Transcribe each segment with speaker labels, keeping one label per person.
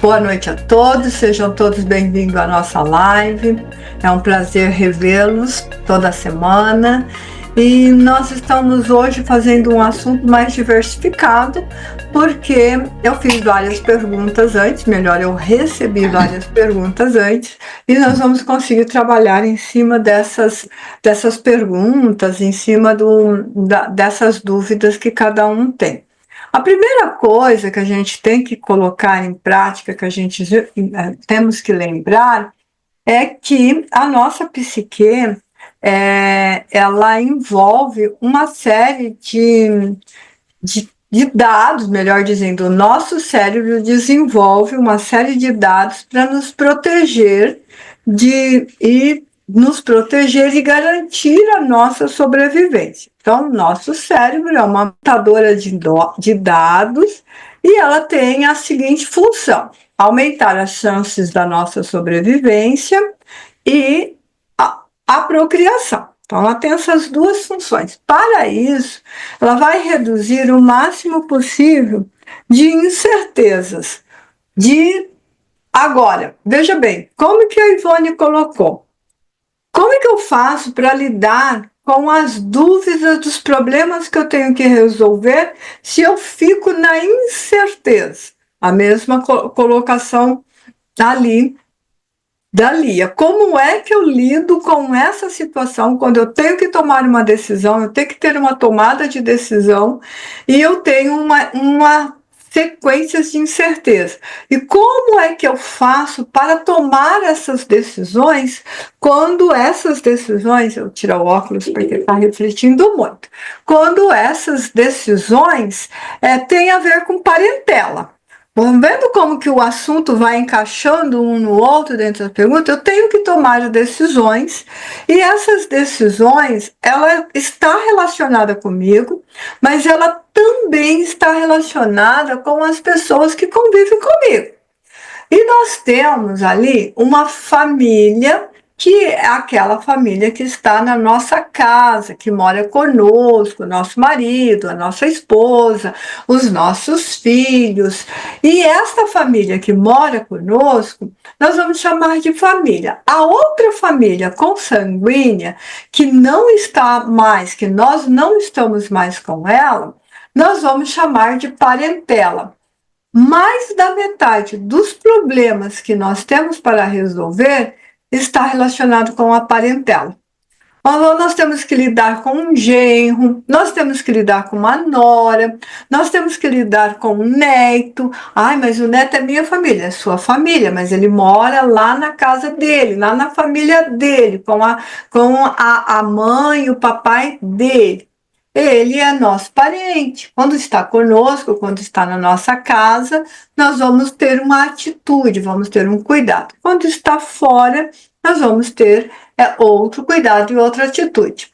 Speaker 1: Boa noite a todos, sejam todos bem-vindos à nossa live. É um prazer revê-los toda semana. E nós estamos hoje fazendo um assunto mais diversificado, porque eu fiz várias perguntas antes, melhor, eu recebi várias perguntas antes, e nós vamos conseguir trabalhar em cima dessas perguntas, em cima dessas dúvidas que cada um tem. A primeira coisa que a gente tem que colocar em prática, que a gente temos que lembrar, é que a nossa psique, ela envolve uma série de dados, melhor dizendo, o nosso cérebro desenvolve uma série de dados para nos proteger e garantir a nossa sobrevivência. Então, nosso cérebro é uma computadora de dados e ela tem a seguinte função: aumentar as chances da nossa sobrevivência e a procriação. Então, ela tem essas duas funções. Para isso, ela vai reduzir o máximo possível de incertezas. Agora, veja bem, como que a Ivone colocou? Como é que eu faço para lidar com as dúvidas dos problemas que eu tenho que resolver se eu fico na incerteza? A mesma colocação ali da Lia. Como é que eu lido com essa situação quando eu tenho que tomar uma decisão, eu tenho que ter uma tomada de decisão e eu tenho uma sequência de incerteza? E como é que eu faço para tomar essas decisões quando essas decisões, eu tiro o óculos porque está refletindo muito, quando essas decisões têm a ver com parentela? Vamos vendo como que o assunto vai encaixando um no outro dentro da pergunta. Eu tenho que tomar decisões e essas decisões, ela está relacionada comigo, mas ela também está relacionada com as pessoas que convivem comigo. E nós temos ali uma família, que é aquela família que está na nossa casa, que mora conosco, nosso marido, a nossa esposa, os nossos filhos. E esta família que mora conosco, nós vamos chamar de família. A outra família consanguínea, que não está mais, que nós não estamos mais com ela, nós vamos chamar de parentela. Mais da metade dos problemas que nós temos para resolver está relacionado com a parentela. Nós temos que lidar com um genro, nós temos que lidar com uma nora, nós temos que lidar com um neto. Ai, mas o neto é minha família, é sua família, mas ele mora lá na casa dele, lá na família dele, com a mãe e o papai dele. Ele é nosso parente. Quando está conosco, quando está na nossa casa, nós vamos ter uma atitude, vamos ter um cuidado. Quando está fora, nós vamos ter outro cuidado e outra atitude.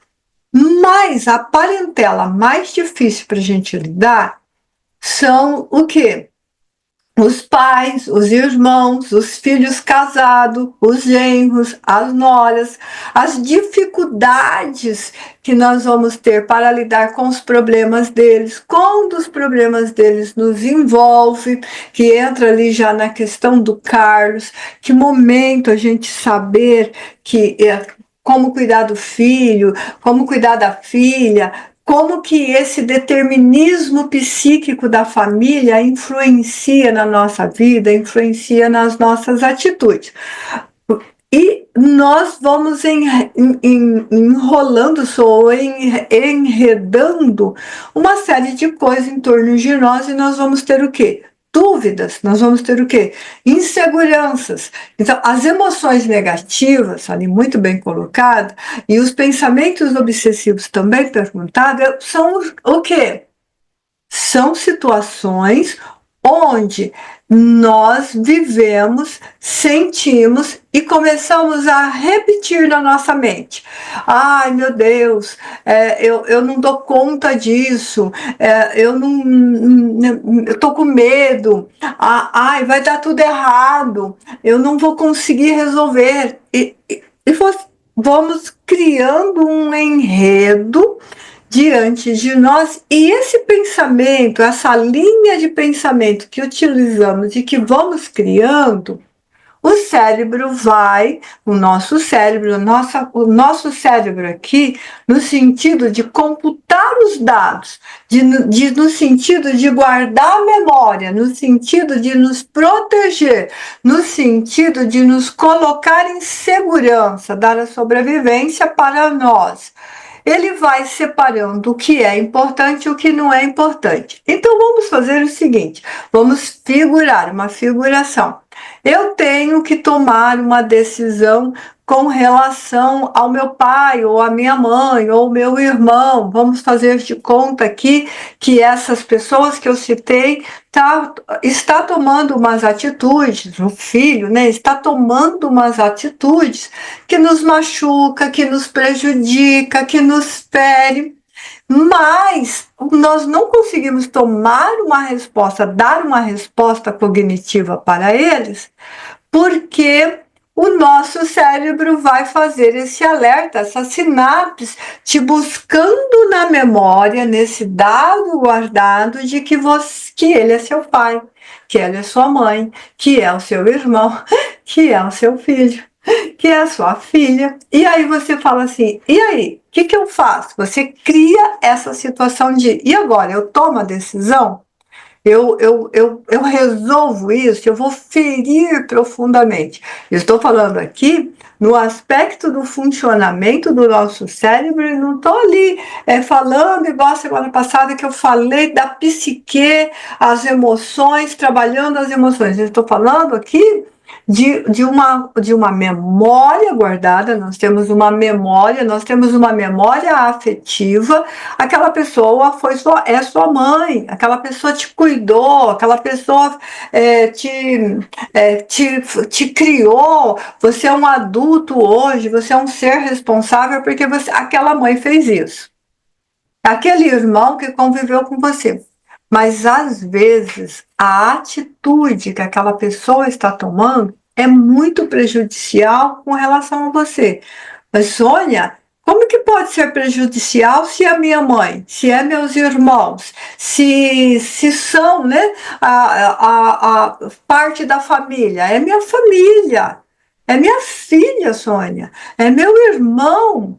Speaker 1: Mas a parentela mais difícil para a gente lidar são o quê? Os pais, os irmãos, os filhos casados, os genros, as noras, as dificuldades que nós vamos ter para lidar com os problemas deles, quando os problemas deles nos envolvem, que entra ali já na questão do Carlos, que momento a gente saber como cuidar do filho, como cuidar da filha, como que esse determinismo psíquico da família influencia na nossa vida, influencia nas nossas atitudes. E nós vamos enrolando, enredando uma série de coisas em torno de nós, e nós vamos ter o quê? Dúvidas, nós vamos ter o quê? Inseguranças. Então, as emoções negativas, ali muito bem colocado, e os pensamentos obsessivos também perguntados, são o quê? São situações onde nós vivemos, sentimos e começamos a repetir na nossa mente. Ai, meu Deus, eu não dou conta disso, eu estou com medo, ai, vai dar tudo errado, eu não vou conseguir resolver. E vamos criando um enredo diante de nós, e esse pensamento, essa linha de pensamento que utilizamos e que vamos criando, o cérebro vai, o nosso cérebro, o nosso cérebro aqui, no sentido de computar os dados, no sentido de guardar a memória, no sentido de nos proteger, no sentido de nos colocar em segurança, dar a sobrevivência para nós. Ele vai separando o que é importante e o que não é importante. Então vamos fazer o seguinte, vamos figurar uma figuração. Eu tenho que tomar uma decisão com relação ao meu pai, ou à minha mãe, ou ao meu irmão. Vamos fazer de conta aqui que essas pessoas que eu citei está tomando umas atitudes, o filho, né, está tomando umas atitudes que nos machuca, que nos prejudica, que nos fere. Mas nós não conseguimos tomar uma resposta, dar uma resposta cognitiva para eles, porque o nosso cérebro vai fazer esse alerta, essa sinapse, te buscando na memória, nesse dado guardado de que ele é seu pai, que ela é sua mãe, que é o seu irmão, que é o seu filho, que é a sua filha. E aí você fala assim, e aí, o que eu faço? Você cria essa situação de, e agora, eu tomo a decisão? Eu resolvo isso, eu vou ferir profundamente. Estou falando aqui no aspecto do funcionamento do nosso cérebro e não estou ali falando igual a semana passada que eu falei da psique, as emoções, trabalhando as emoções. Eu estou falando aqui de uma memória guardada, nós temos uma memória afetiva, aquela pessoa é sua mãe, aquela pessoa te cuidou, aquela pessoa te criou, você é um adulto hoje, você é um ser responsável porque aquela mãe fez isso, aquele irmão que conviveu com você. Mas, às vezes, a atitude que aquela pessoa está tomando é muito prejudicial com relação a você. Mas, Sônia, como que pode ser prejudicial se é minha mãe, se é meus irmãos, se são, né, a parte da família? É minha família, é minha filha, Sônia, é meu irmão.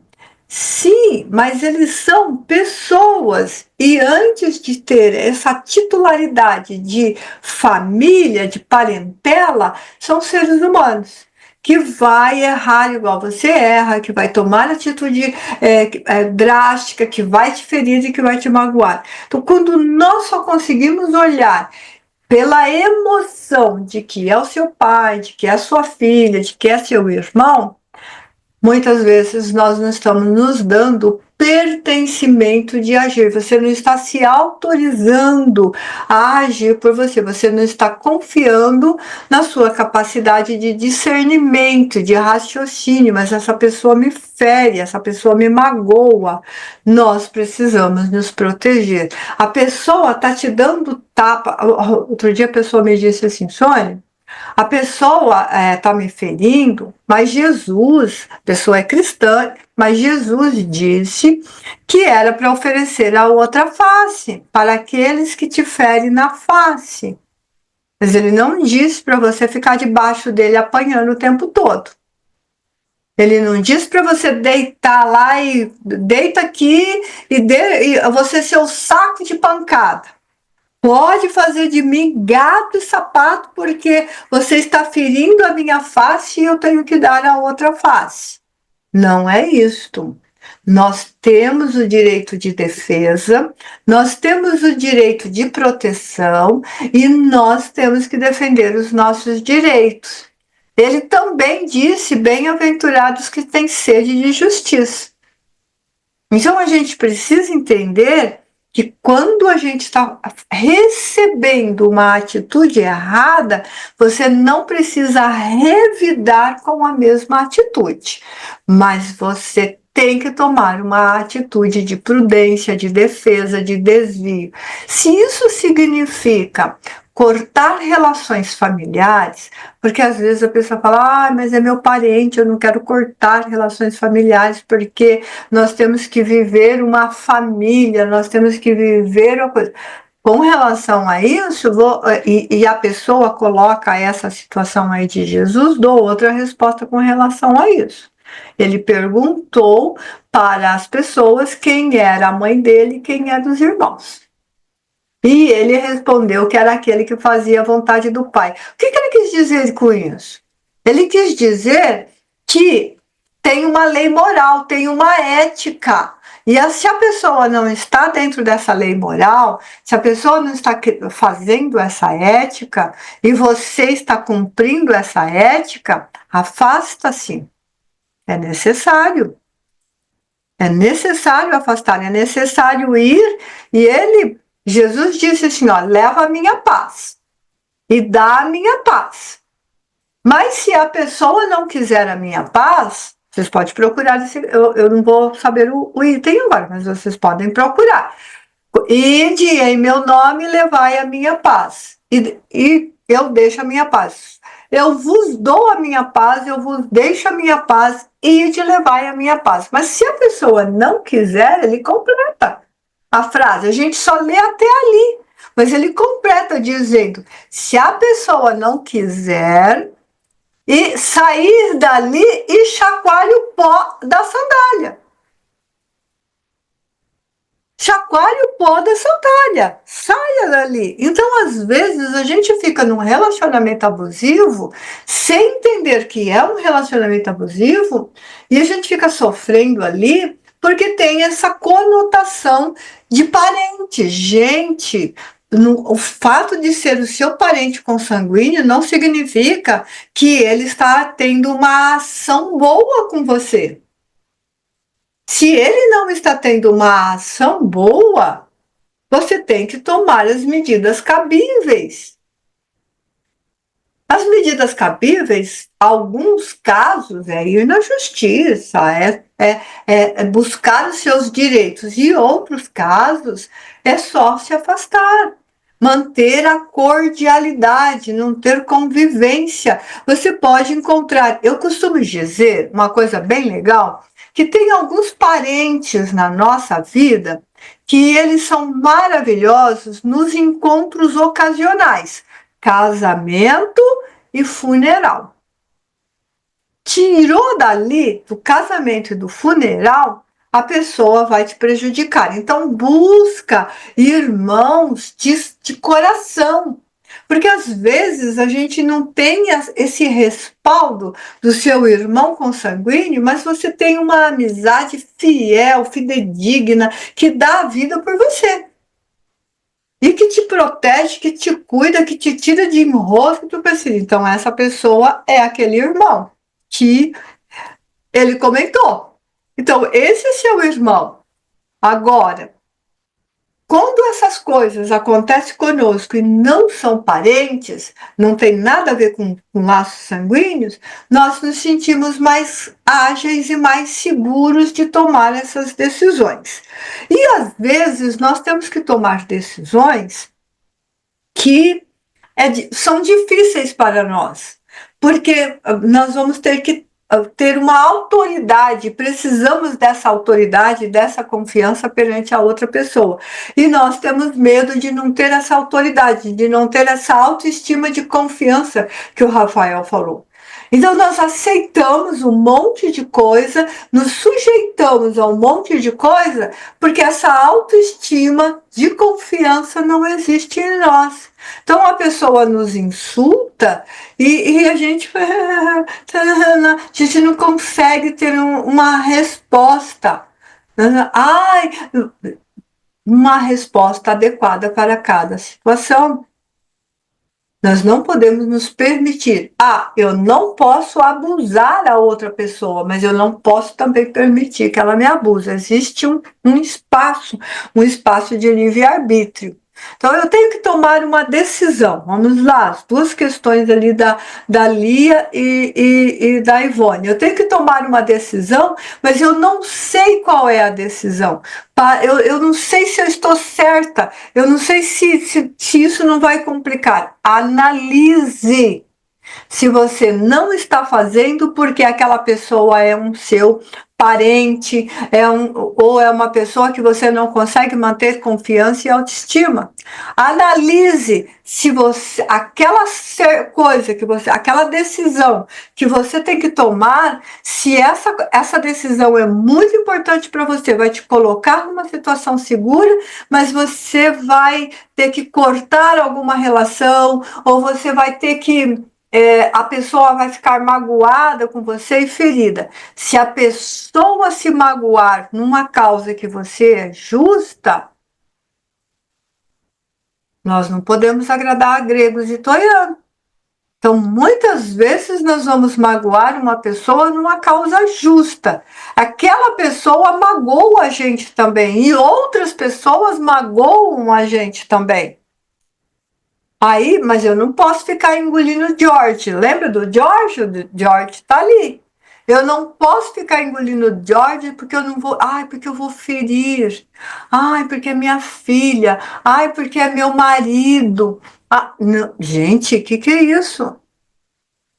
Speaker 1: Sim, mas eles são pessoas e antes de ter essa titularidade de família, de parentela, são seres humanos que vai errar igual você erra, que vai tomar atitude drástica, que vai te ferir e que vai te magoar. Então, quando nós só conseguimos olhar pela emoção de que é o seu pai, de que é a sua filha, de que é seu irmão, muitas vezes nós não estamos nos dando pertencimento de agir, você não está se autorizando a agir por você, você não está confiando na sua capacidade de discernimento, de raciocínio, mas essa pessoa me fere, essa pessoa me magoa, nós precisamos nos proteger. A pessoa está te dando tapa, outro dia a pessoa me disse assim, Sônia, a pessoa está me ferindo, mas Jesus, a pessoa é cristã, mas Jesus disse que era para oferecer a outra face, para aqueles que te ferem na face. Mas ele não disse para você ficar debaixo dele apanhando o tempo todo. Ele não disse para você deitar lá e deita aqui e você ser o saco de pancada. Pode fazer de mim gato e sapato, porque você está ferindo a minha face e eu tenho que dar a outra face. Não é isto. Nós temos o direito de defesa, nós temos o direito de proteção e nós temos que defender os nossos direitos. Ele também disse, bem-aventurados que têm sede de justiça. Então a gente precisa entender que quando a gente está recebendo uma atitude errada, você não precisa revidar com a mesma atitude, mas você tem que tomar uma atitude de prudência, de defesa, de desvio. Se isso significa cortar relações familiares, porque às vezes a pessoa fala, mas é meu parente, eu não quero cortar relações familiares, porque nós temos que viver uma família, nós temos que viver uma coisa. Com relação a isso, e a pessoa coloca essa situação aí de Jesus, dou outra resposta com relação a isso. Ele perguntou para as pessoas quem era a mãe dele e quem eram os irmãos. E ele respondeu que era aquele que fazia a vontade do Pai. O que ele quis dizer com isso? Ele quis dizer que tem uma lei moral, tem uma ética. E se a pessoa não está dentro dessa lei moral, se a pessoa não está fazendo essa ética e você está cumprindo essa ética, afasta-se. É necessário. É necessário afastar, é necessário ir. E Jesus disse assim, ó, leva a minha paz e dá a minha paz. Mas se a pessoa não quiser a minha paz, vocês podem procurar, eu não vou saber o item agora, mas vocês podem procurar. Ide em meu nome, levai a minha paz. E eu deixo a minha paz. Eu vos dou a minha paz, eu vos deixo a minha paz, ide levai a minha paz. Mas se a pessoa não quiser, ele completa a frase. A gente só lê até ali. Mas ele completa dizendo, se a pessoa não quiser, e sair dali e chacoalhe o pó da sandália. Chacoalhe o pó da sandália, saia dali. Então, às vezes, a gente fica num relacionamento abusivo sem entender que é um relacionamento abusivo e a gente fica sofrendo ali porque tem essa conotação de parente. Gente, o fato de ser o seu parente consanguíneo não significa que ele está tendo uma ação boa com você. Se ele não está tendo uma ação boa, você tem que tomar as medidas cabíveis. As medidas cabíveis, alguns casos, é ir na justiça, é buscar os seus direitos, e outros casos é só se afastar. Manter a cordialidade, não ter convivência. Você pode encontrar, eu costumo dizer uma coisa bem legal, que tem alguns parentes na nossa vida que eles são maravilhosos nos encontros ocasionais, casamento e funeral. Tirou dali, do casamento e do funeral, a pessoa vai te prejudicar. Então, busca irmãos de coração. Porque às vezes a gente não tem esse respaldo do seu irmão consanguíneo, mas você tem uma amizade fiel, fidedigna, que dá a vida por você. E que te protege, que te cuida, que te tira de enrosco que tu precisa. Então, essa pessoa é aquele irmão que ele comentou. Então, esse é seu irmão. Agora, quando essas coisas acontecem conosco e não são parentes, não tem nada a ver com laços sanguíneos, nós nos sentimos mais ágeis e mais seguros de tomar essas decisões. E às vezes nós temos que tomar decisões que são difíceis para nós, porque nós vamos ter que ter uma autoridade, precisamos dessa autoridade, dessa confiança perante a outra pessoa. E nós temos medo de não ter essa autoridade, de não ter essa autoestima de confiança que o Rafael falou. Então nós aceitamos um monte de coisa, nos sujeitamos a um monte de coisa, porque essa autoestima de confiança não existe em nós. Então a pessoa nos insulta e a gente não consegue ter uma resposta. Uma resposta adequada para cada situação. Nós não podemos nos permitir. Eu não posso abusar a outra pessoa, mas eu não posso também permitir que ela me abuse. Existe um espaço de livre-arbítrio. Então, eu tenho que tomar uma decisão. Vamos lá, as duas questões ali da Lia e da Ivone. Eu tenho que tomar uma decisão, mas eu não sei qual é a decisão. Eu não sei se eu estou certa, eu não sei se isso não vai complicar. Analise se você não está fazendo porque aquela pessoa é um seu parente, ou é uma pessoa que você não consegue manter confiança e autoestima. Analise se você, coisa que você, aquela decisão que você tem que tomar, se essa decisão é muito importante para você, vai te colocar numa situação segura, mas você vai ter que cortar alguma relação, ou você vai ter que a pessoa vai ficar magoada com você e ferida. Se a pessoa se magoar numa causa que você é justa, nós não podemos agradar a gregos e troianos. Então, muitas vezes nós vamos magoar uma pessoa numa causa justa. Aquela pessoa magoa a gente também, e outras pessoas magoam a gente também. Aí, mas eu não posso ficar engolindo George. Lembra do George? O George tá ali. Eu não posso ficar engolindo George porque eu não vou. Ai, porque eu vou ferir. Ai, porque é minha filha. Ai, porque é meu marido. Ah, não. Gente, o que é isso?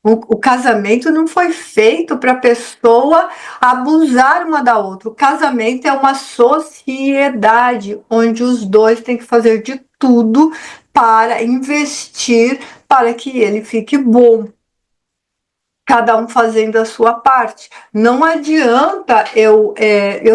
Speaker 1: O casamento não foi feito para a pessoa abusar uma da outra. O casamento é uma sociedade onde os dois têm que fazer de tudo para investir para que ele fique bom. Cada um fazendo a sua parte. Não adianta eu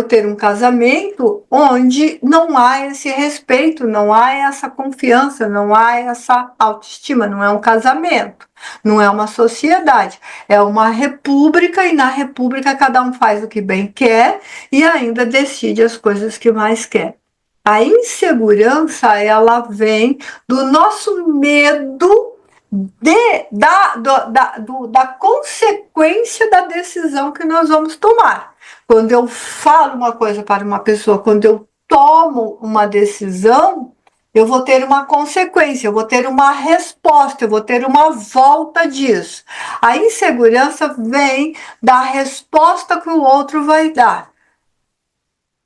Speaker 1: ter um casamento onde não há esse respeito, não há essa confiança, não há essa autoestima. Não é um casamento, não é uma sociedade, é uma república, e na república cada um faz o que bem quer e ainda decide as coisas que mais quer. A insegurança, ela vem do nosso medo da consequência da decisão que nós vamos tomar. Quando eu falo uma coisa para uma pessoa, quando eu tomo uma decisão, eu vou ter uma consequência, eu vou ter uma resposta, eu vou ter uma volta disso. A insegurança vem da resposta que o outro vai dar.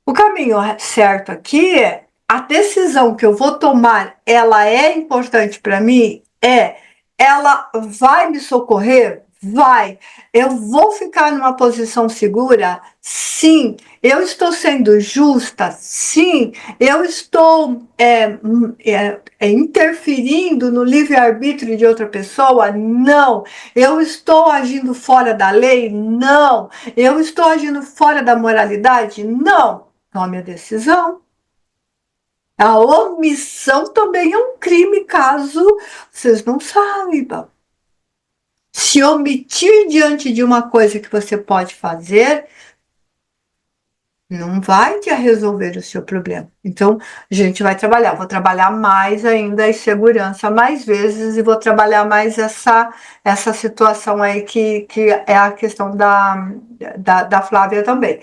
Speaker 1: O caminho certo aqui é a decisão que eu vou tomar, ela é importante para mim? Ela vai me socorrer? Vai. Eu vou ficar numa posição segura? Sim. Eu estou sendo justa? Sim. Eu estou interferindo no livre-arbítrio de outra pessoa? Não. Eu estou agindo fora da lei? Não. Eu estou agindo fora da moralidade? Não. Tome a decisão. A omissão também é um crime, caso vocês não saibam. Se omitir diante de uma coisa que você pode fazer, não vai te resolver o seu problema. Então, a gente vai trabalhar. Vou trabalhar mais ainda a insegurança mais vezes e vou trabalhar mais essa situação aí que é a questão da Flávia também.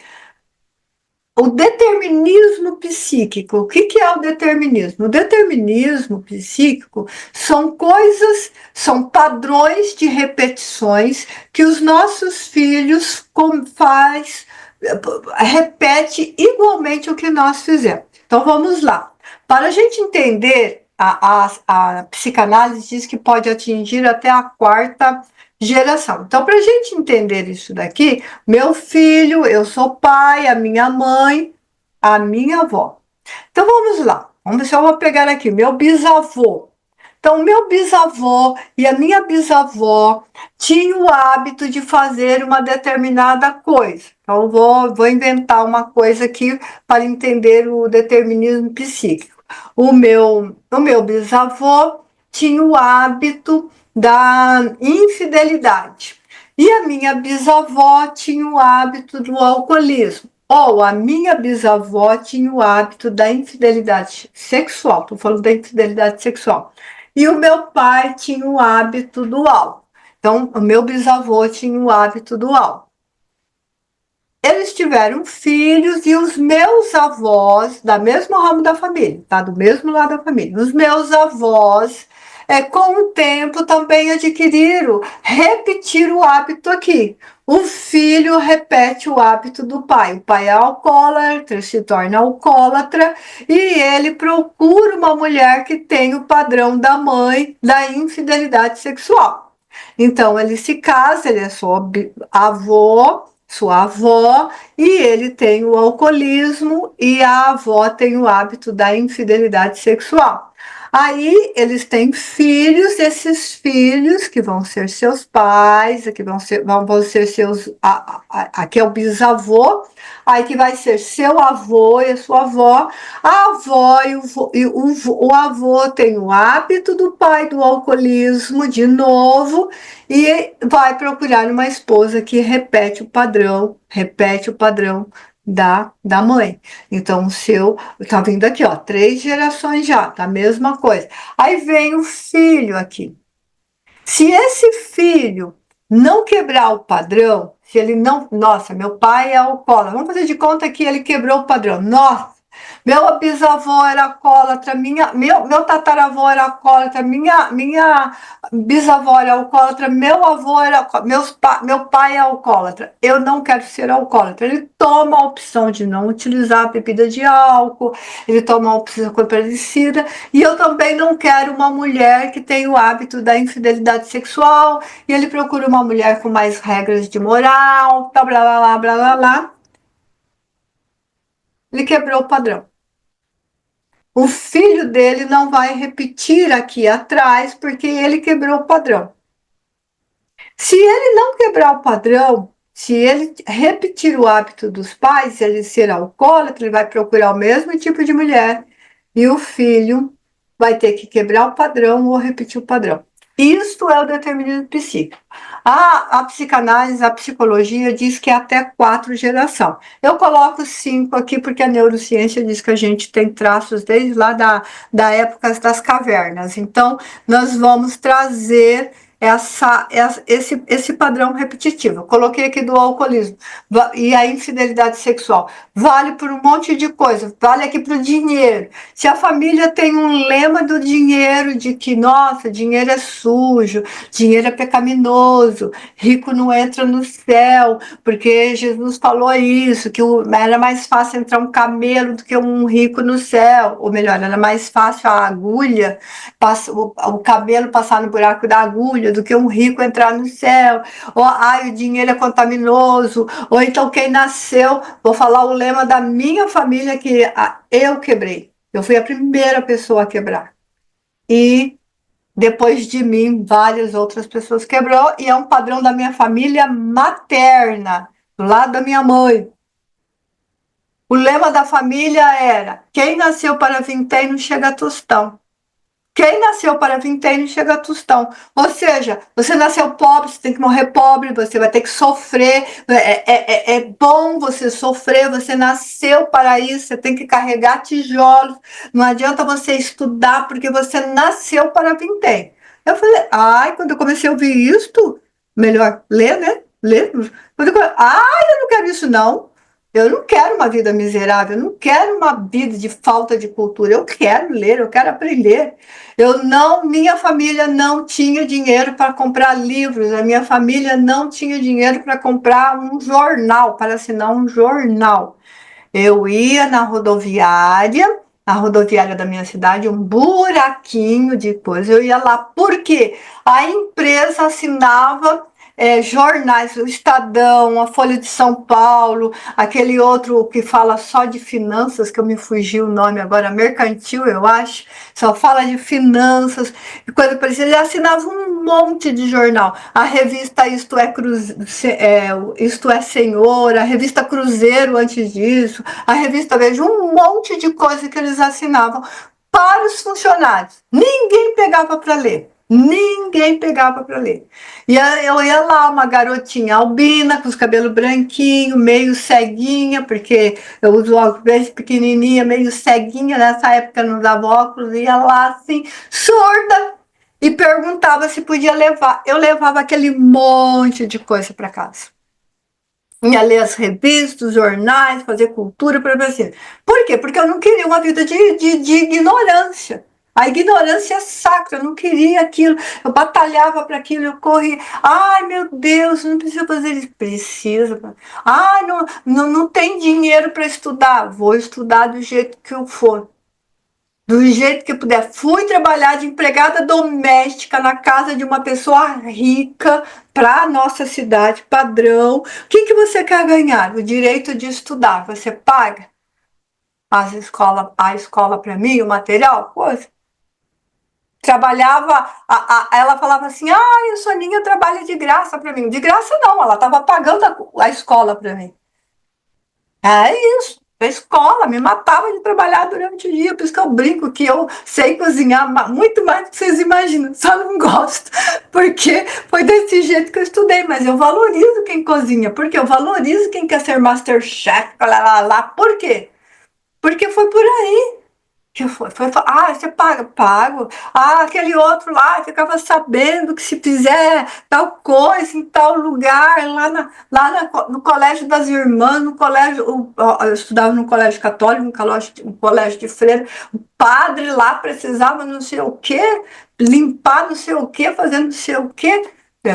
Speaker 1: O determinismo psíquico. O que é o determinismo? O determinismo psíquico são coisas, são padrões de repetições que os nossos filhos repete igualmente o que nós fizemos. Então vamos lá. Para a gente entender, a psicanálise diz que pode atingir até a quarta geração. Então, para a gente entender isso daqui, meu filho, eu sou pai, a minha mãe, a minha avó. Então, vamos lá. Vamos ver se eu vou pegar aqui. Meu bisavô. Então, meu bisavô e a minha bisavó tinham o hábito de fazer uma determinada coisa. Então, vou inventar uma coisa aqui para entender o determinismo psíquico. O meu bisavô tinha o hábito da infidelidade. E a minha bisavó tinha o hábito do alcoolismo. Ou a minha bisavó tinha o hábito da infidelidade sexual. Estou falando da infidelidade sexual. E o meu pai tinha o hábito do álcool. Então, o meu bisavô tinha o hábito do álcool. eles tiveram filhos e os meus avós, da mesmo ramo da família, tá? Do mesmo lado da família. Os meus avós, com o tempo, também adquiriram, repetir o hábito aqui. O filho repete o hábito do pai. O pai é alcoólatra, se torna alcoólatra e ele procura uma mulher que tem o padrão da mãe da infidelidade sexual. Então ele se casa, ele é sua avó, e ele tem o alcoolismo e a avó tem o hábito da infidelidade sexual. Aí eles têm filhos, esses filhos que vão ser seus pais, que vão ser seus. Aqui é o bisavô, aí que vai ser seu avô e a sua avó. A avó o avô tem o hábito do pai do alcoolismo de novo e vai procurar uma esposa que repete o padrão da mãe. Então, o seu tá vindo aqui, ó, 3 gerações já, tá a mesma coisa. Aí vem o filho aqui. Se esse filho não quebrar o padrão, se ele não. Nossa, meu pai é alcoólatra. Vamos fazer de conta que ele quebrou o padrão. Nossa, meu bisavô era alcoólatra, meu tataravô era alcoólatra, minha bisavó era alcoólatra, meu avô era meu pai é alcoólatra. Eu não quero ser alcoólatra. Ele toma a opção de não utilizar a bebida de álcool, ele toma a opção parecida, e eu também não quero uma mulher que tem o hábito da infidelidade sexual, e ele procura uma mulher com mais regras de moral, blá blá blá blá blá blá. Ele quebrou o padrão. O filho dele não vai repetir aqui atrás, porque ele quebrou o padrão. Se ele não quebrar o padrão, se ele repetir o hábito dos pais, ele ser alcoólatra, ele vai procurar o mesmo tipo de mulher e o filho vai ter que quebrar o padrão ou repetir o padrão. Isto é o determinismo psíquico. A psicanálise, a psicologia diz que é até 4 gerações. Eu coloco 5 aqui porque a neurociência diz que a gente tem traços desde lá da época das cavernas. Então, nós vamos trazer esse padrão repetitivo. Eu coloquei aqui do alcoolismo e a infidelidade sexual. Vale por um monte de coisa, vale aqui para o dinheiro. Se a família tem um lema do dinheiro, de que, nossa, dinheiro é sujo, dinheiro é pecaminoso, rico não entra no céu, porque Jesus falou isso, que era mais fácil entrar um camelo do que um rico no céu, ou melhor, era mais fácil a agulha, o camelo passar no buraco da agulha, do que um rico entrar no céu, ou o dinheiro é contaminoso, ou então quem nasceu, vou falar o lema da minha família que eu quebrei, eu fui a primeira pessoa a quebrar, e depois de mim várias outras pessoas quebrou, e é um padrão da minha família materna, do lado da minha mãe. O lema da família era: quem nasceu para vintém não chega a tostão. Quem nasceu para vintém não chega a tostão. Ou seja, você nasceu pobre, você tem que morrer pobre, você vai ter que sofrer. É bom você sofrer, você nasceu para isso, você tem que carregar tijolos. Não adianta você estudar porque você nasceu para vintém. Eu falei, quando eu comecei a ouvir isto, melhor ler, né? Ler. Eu não quero isso, não. Eu não quero uma vida miserável, eu não quero uma vida de falta de cultura. Eu quero ler, eu quero aprender. Minha família não tinha dinheiro para comprar livros, a minha família não tinha dinheiro para comprar um jornal, para assinar um jornal. Eu ia na rodoviária da minha cidade, um buraquinho de coisa. Eu ia lá, porque a empresa assinava jornais, o Estadão, a Folha de São Paulo, aquele outro que fala só de finanças, que eu me fugi o nome agora, Mercantil, eu acho, só fala de finanças, e coisa parecida. Ele assinava um monte de jornal. A revista Isto é Senhor, a revista Cruzeiro antes disso, a revista Veja, um monte de coisa que eles assinavam para os funcionários. Ninguém pegava para ler. Ninguém pegava para ler. E eu ia lá, uma garotinha albina, com os cabelos branquinhos, meio ceguinha, porque eu uso óculos bem pequenininha, meio ceguinha, nessa época eu não dava óculos, ia lá assim, surda, e perguntava se podia levar. Eu levava aquele monte de coisa para casa. ia ler as revistas, os jornais, fazer cultura para assim. Por quê? Porque eu não queria uma vida de ignorância. A ignorância é sacra, eu não queria aquilo, eu batalhava para aquilo, eu corria. Ai, meu Deus, não precisa fazer isso. Precisa. Ai, não tem dinheiro para estudar. Vou estudar do jeito que eu for. Do jeito que eu puder. Fui trabalhar de empregada doméstica na casa de uma pessoa rica para a nossa cidade, padrão. O que você quer ganhar? O direito de estudar. Você paga a escola para mim, o material? Coisa. Trabalhava, ela falava assim, a Soninha trabalha de graça para mim. De graça não, ela estava pagando a escola para mim. É isso. A escola me matava de trabalhar durante o dia, por isso que eu brinco que eu sei cozinhar muito mais do que vocês imaginam, só não gosto, porque foi desse jeito que eu estudei, mas eu valorizo quem cozinha, porque eu valorizo quem quer ser Masterchef, por quê? Porque foi por aí. Que foi, você paga? Pago. Aquele outro lá ficava sabendo que se fizer tal coisa em tal lugar, no colégio das irmãs, no colégio, eu estudava no colégio católico, no colégio de freira, o padre lá precisava não sei o quê, limpar não sei o quê, fazendo não sei o quê.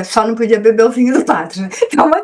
Speaker 1: Só não podia beber o vinho do padre, né? Então, mas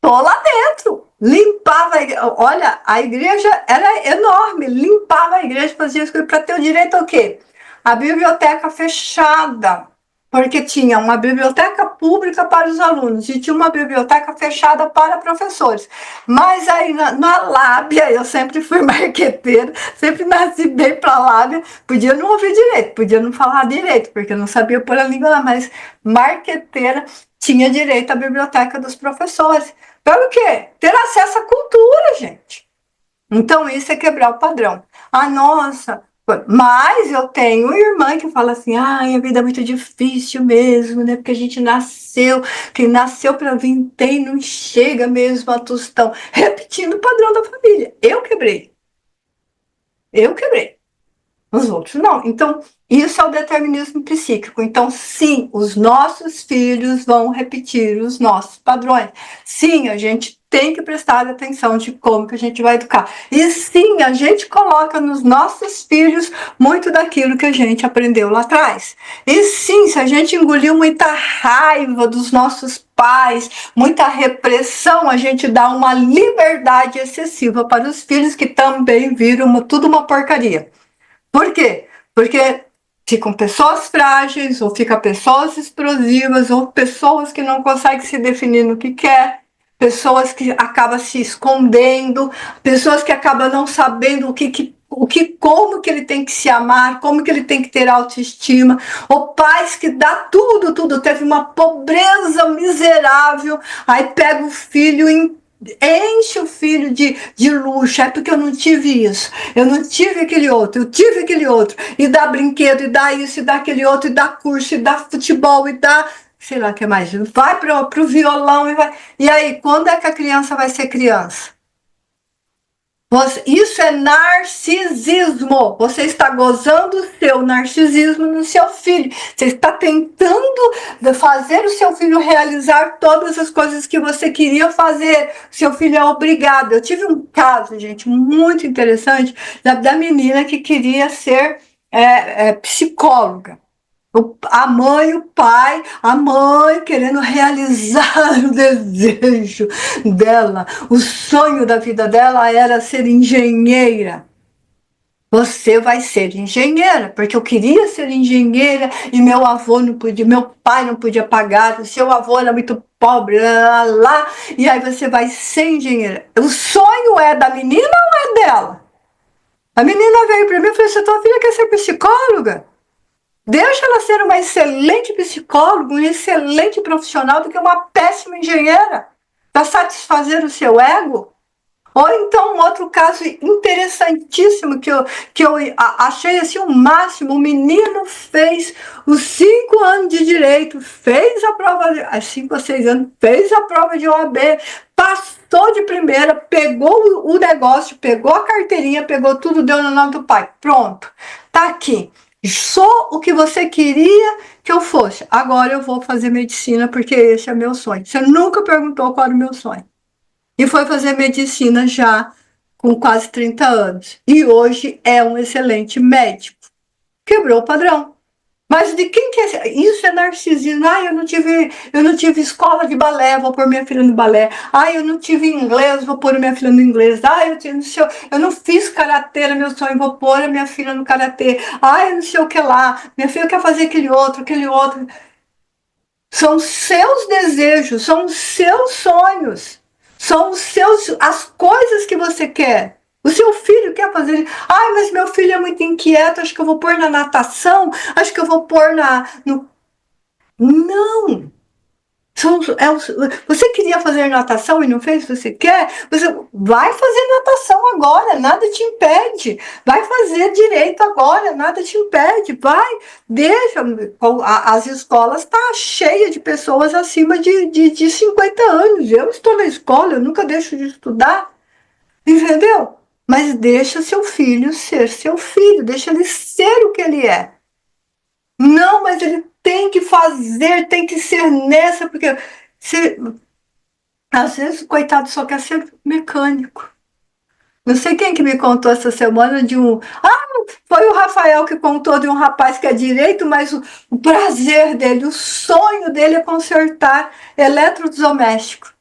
Speaker 1: tô lá dentro. Limpava a igreja. Olha, a igreja era enorme. Limpava a igreja, fazia as coisas para ter o direito ao quê? A biblioteca fechada. Porque tinha uma biblioteca pública para os alunos e tinha uma biblioteca fechada para professores. Mas aí na lábia, eu sempre fui marqueteira, sempre nasci bem para a lábia. Podia não ouvir direito, podia não falar direito, porque eu não sabia pôr a língua lá, mas marqueteira tinha direito à biblioteca dos professores. Pelo quê? Ter acesso à cultura, gente. Então, isso é quebrar o padrão. Nossa, mas eu tenho uma irmã que fala assim, a vida é muito difícil mesmo, né? Porque a gente nasceu, quem nasceu para vir tem, não chega mesmo a tostão. Repetindo o padrão da família. Eu quebrei. Eu quebrei. Os outros não. Então, isso é o determinismo psíquico. Então, sim, os nossos filhos vão repetir os nossos padrões. Sim, a gente tem que prestar atenção de como que a gente vai educar. E sim, a gente coloca nos nossos filhos muito daquilo que a gente aprendeu lá atrás. E sim, se a gente engoliu muita raiva dos nossos pais, muita repressão, a gente dá uma liberdade excessiva para os filhos que também viram tudo uma porcaria. Por quê? Porque ficam pessoas frágeis, ou ficam pessoas explosivas, ou pessoas que não conseguem se definir no que quer, pessoas que acabam se escondendo, pessoas que acabam não sabendo como que ele tem que se amar, como que ele tem que ter autoestima, ou pais que dá tudo, teve uma pobreza miserável, aí pega o filho em enche o filho de luxo, é porque eu não tive isso, eu não tive aquele outro, eu tive aquele outro, e dá brinquedo, e dá isso, e dá aquele outro, e dá curso, e dá futebol, e dá, sei lá o que mais, vai pro violão, e aí, quando é que a criança vai ser criança? Isso é narcisismo. Você está gozando o seu narcisismo no seu filho. Você está tentando fazer o seu filho realizar todas as coisas que você queria fazer. Seu filho é obrigado. Eu tive um caso, gente, muito interessante da menina que queria ser psicóloga. A mãe, o pai, a mãe querendo realizar o desejo dela, o sonho da vida dela era ser engenheira. Você vai ser engenheira, porque eu queria ser engenheira e meu avô não podia, meu pai não podia pagar, o seu avô era muito pobre, lá, e aí você vai ser engenheira. O sonho é da menina ou é dela? A menina veio para mim e falou assim: tua filha quer ser psicóloga? Deixa ela ser uma excelente psicóloga, um excelente profissional do que uma péssima engenheira para satisfazer o seu ego. Ou então um outro caso interessantíssimo que eu achei assim o máximo, o menino fez os 5 anos de direito, fez a prova, 5 ou 6 anos, fez a prova de OAB, passou de primeira, pegou o negócio, pegou a carteirinha, pegou tudo, deu no nome do pai. Pronto, tá aqui. Sou o que você queria que eu fosse. Agora eu vou fazer medicina porque esse é meu sonho. Você nunca perguntou qual era o meu sonho. e foi fazer medicina já com quase 30 anos. E hoje é um excelente médico. Quebrou o padrão. Mas de quem que é? Isso é narcisismo. Ah, eu não tive escola de balé, vou pôr minha filha no balé. Ah, eu não tive inglês, vou pôr minha filha no inglês. Ah, eu não fiz karatê, era meu sonho, vou pôr a minha filha no karatê. Ah, eu não sei o que lá. Minha filha quer fazer aquele outro, aquele outro. São seus desejos, são os seus sonhos, são as coisas que você quer. O seu filho quer fazer. Ai, mas meu filho é muito inquieto, acho que eu vou pôr na natação, acho que eu vou pôr no. Não! Você queria fazer natação e não fez? Você quer? Você vai fazer natação agora, nada te impede. Vai fazer direito agora, nada te impede. Vai, deixa. As escolas estão cheias de pessoas acima de 50 anos. Eu estou na escola, eu nunca deixo de estudar, entendeu? Mas deixa seu filho ser seu filho, deixa ele ser o que ele é. Não, mas ele tem que fazer, tem que ser nessa, porque às vezes o coitado só quer ser mecânico. Não sei quem que me contou essa semana de um. Ah, foi o Rafael que contou de um rapaz que é direito, mas o prazer dele, o sonho dele é consertar eletrodoméstico.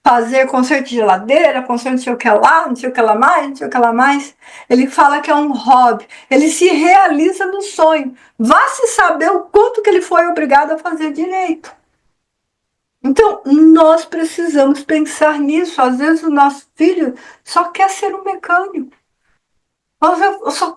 Speaker 1: Fazer conserto de geladeira, conserto não sei o que lá, não sei o que lá mais, não sei o que lá mais. Ele fala que é um hobby. Ele se realiza no sonho. Vá se saber o quanto que ele foi obrigado a fazer direito. Então, nós precisamos pensar nisso. Às vezes o nosso filho só quer ser um mecânico. Eu só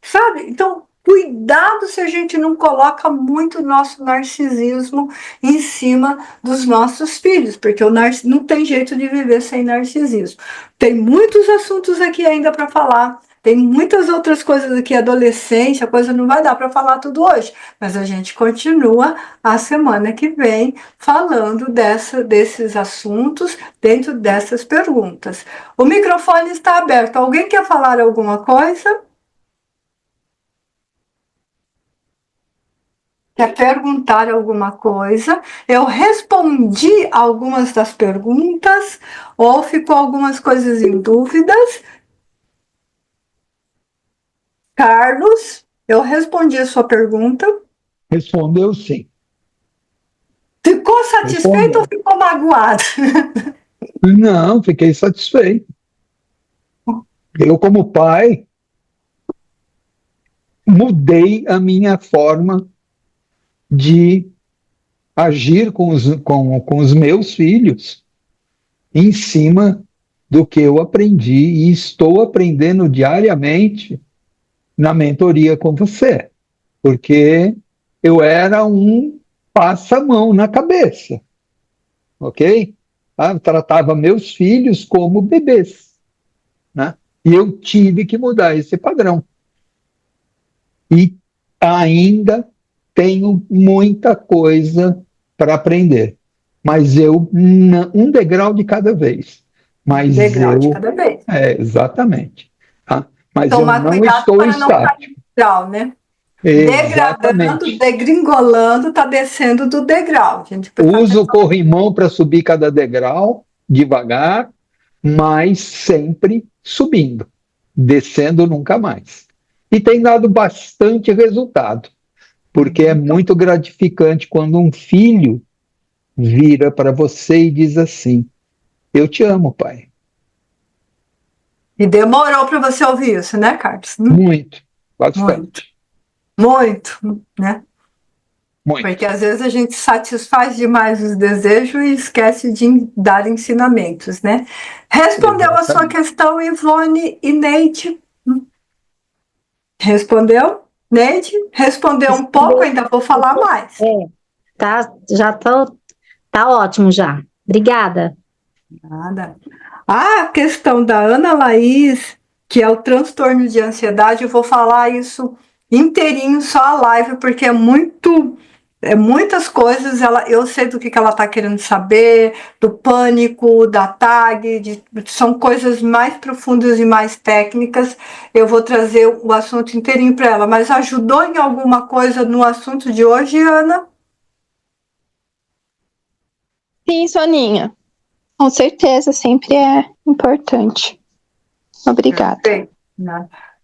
Speaker 1: sabe? Então, cuidado se a gente não coloca muito nosso narcisismo em cima dos nossos filhos, porque não tem jeito de viver sem narcisismo. Tem muitos assuntos aqui ainda para falar. Tem muitas outras coisas aqui, adolescência, a coisa não vai dar para falar tudo hoje, mas a gente continua a semana que vem falando desses assuntos dentro dessas perguntas. O microfone está aberto. Alguém quer falar alguma coisa? Quer perguntar alguma coisa? Eu respondi algumas das perguntas ou ficou algumas coisas em dúvidas? Carlos, eu respondi a sua pergunta.
Speaker 2: Respondeu sim.
Speaker 1: Ficou satisfeito ou
Speaker 2: Respondeu.
Speaker 1: ficou magoado?
Speaker 2: Não, fiquei satisfeito. Eu, como pai, mudei a minha forma de agir com os meus filhos em cima do que eu aprendi e estou aprendendo diariamente na mentoria com você, porque eu era um passa-mão na cabeça, ok? Eu tratava meus filhos como bebês, né? E eu tive que mudar esse padrão. E ainda tenho muita coisa para aprender, mas um degrau de cada vez. Mas
Speaker 1: Degrau de cada vez.
Speaker 2: exatamente. Tá? Mas eu
Speaker 1: Tomar
Speaker 2: não
Speaker 1: cuidado
Speaker 2: estou
Speaker 1: para não cair
Speaker 2: estático.
Speaker 1: no degrau, né? Degradando,
Speaker 2: Exatamente.
Speaker 1: degringolando, está descendo do degrau. A gente prestar
Speaker 2: Uso o
Speaker 1: atenção.
Speaker 2: corrimão para subir cada degrau, devagar, mas sempre subindo, descendo nunca mais. E tem dado bastante resultado, porque é muito gratificante quando um filho vira para você e diz assim: Eu te amo, pai.
Speaker 1: E demorou para você ouvir isso, né, Carlos?
Speaker 2: Muito,
Speaker 1: Muito,
Speaker 2: bastante,
Speaker 1: muito, né?
Speaker 2: muito.
Speaker 1: Porque às vezes a gente satisfaz demais os desejos e esquece de dar ensinamentos, né? Respondeu a sua
Speaker 2: Exatamente.
Speaker 1: questão, Ivone e Neide? Respondeu? Neide? Respondeu um pouco,
Speaker 3: Respondeu.
Speaker 1: ainda vou falar mais.
Speaker 3: É, tá, já tá ótimo já. Obrigada.
Speaker 1: Nada. A questão da Ana Laís, que é o transtorno de ansiedade, eu vou falar isso inteirinho, só a live, porque muitas coisas, eu sei do que ela está querendo saber, do pânico, da tag, são coisas mais profundas e mais técnicas. Eu vou trazer o assunto inteirinho para ela, mas ajudou em alguma coisa no assunto de hoje, Ana?
Speaker 4: Sim, Soninha. Com certeza, sempre é importante. Obrigada.
Speaker 1: Perfeito.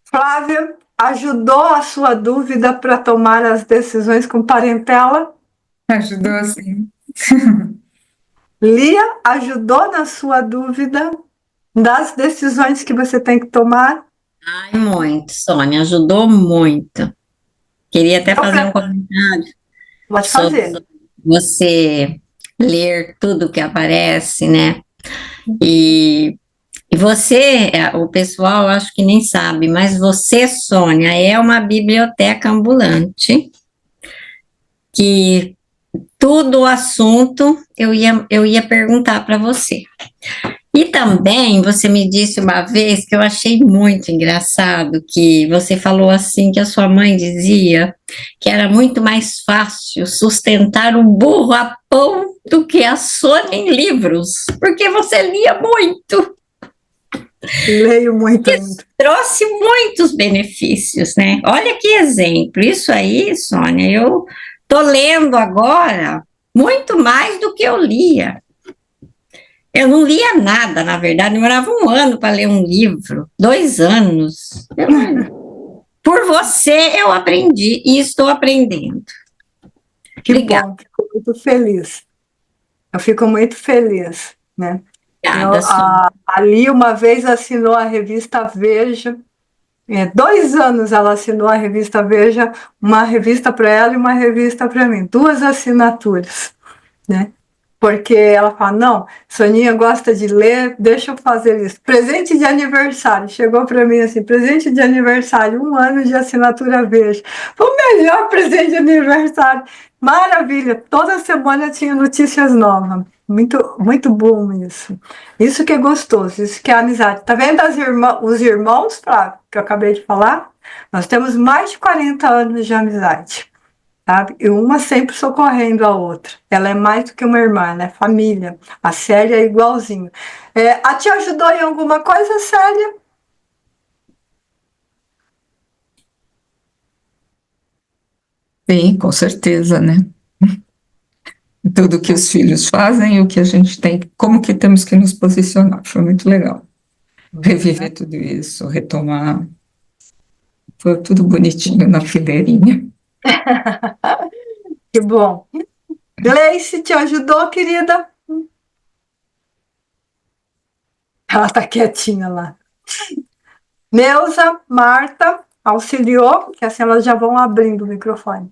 Speaker 1: Flávia, ajudou a sua dúvida para tomar as decisões com parentela?
Speaker 5: Ajudou, sim.
Speaker 1: Lia, ajudou na sua dúvida das decisões que você tem que tomar?
Speaker 6: Ai, muito, Sônia, ajudou muito. Queria até fazer um comentário
Speaker 1: Pode
Speaker 6: sobre
Speaker 1: fazer.
Speaker 6: você ler tudo que aparece, né? E você, o pessoal acho que nem sabe, mas você, Sônia, é uma biblioteca ambulante que todo o assunto eu ia perguntar para você. E também você me disse uma vez que eu achei muito engraçado, que você falou assim que a sua mãe dizia que era muito mais fácil sustentar um burro a pão do que a Sônia em livros, porque você lia muito.
Speaker 1: Leio muito ainda.
Speaker 6: Isso trouxe muitos benefícios, né? Olha que exemplo. Isso aí, Sônia, eu tô lendo agora muito mais do que eu lia. Eu não lia nada, na verdade, demorava 1 ano para ler um livro, 2 anos. Por você eu aprendi e estou aprendendo.
Speaker 1: Que
Speaker 6: Obrigada.
Speaker 1: bom, fico muito feliz. Eu fico muito feliz, né?
Speaker 6: Obrigada, Sônia.
Speaker 1: Ali uma vez assinou a revista Veja. 2 anos ela assinou a revista Veja, uma revista para ela e uma revista para mim, 2 assinaturas, né? Porque ela fala, não, Soninha gosta de ler, deixa eu fazer isso. Presente de aniversário, chegou para mim assim, presente de aniversário, 1 ano de assinatura Veja. Foi o melhor presente de aniversário. Maravilha, toda semana tinha notícias novas. Muito, muito bom isso. Isso que é gostoso, isso que é amizade. Tá vendo os irmãos, Flávio, que eu acabei de falar? Nós temos mais de 40 anos de amizade. Sabe? E uma sempre socorrendo a outra. Ela é mais do que uma irmã, ela é família. A Célia é igualzinho. A tia ajudou em alguma coisa, Célia?
Speaker 5: Sim, com certeza, né? Tudo que os filhos fazem e o que a gente tem, como que temos que nos posicionar. Foi muito legal. Reviver tudo isso, retomar. Foi tudo bonitinho na fileirinha.
Speaker 1: Que bom. Gleice, te ajudou, querida? Ela tá quietinha lá. Neuza, Marta, auxiliou, que assim elas já vão abrindo o microfone.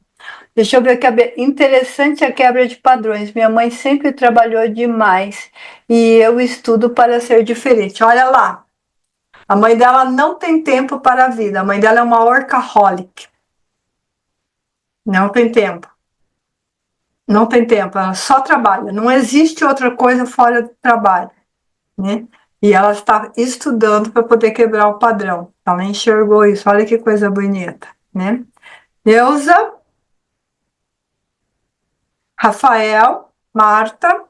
Speaker 1: Deixa eu ver que interessante a quebra de padrões. Minha mãe sempre trabalhou demais e eu estudo para ser diferente. Olha lá, a mãe dela não tem tempo para a vida. A mãe dela é uma workaholic. Não tem tempo. Não tem tempo, ela só trabalha. Não existe outra coisa fora do trabalho, né? E ela está estudando para poder quebrar o padrão. Ela enxergou isso. Olha que coisa bonita, né? Neuza, Rafael, Marta,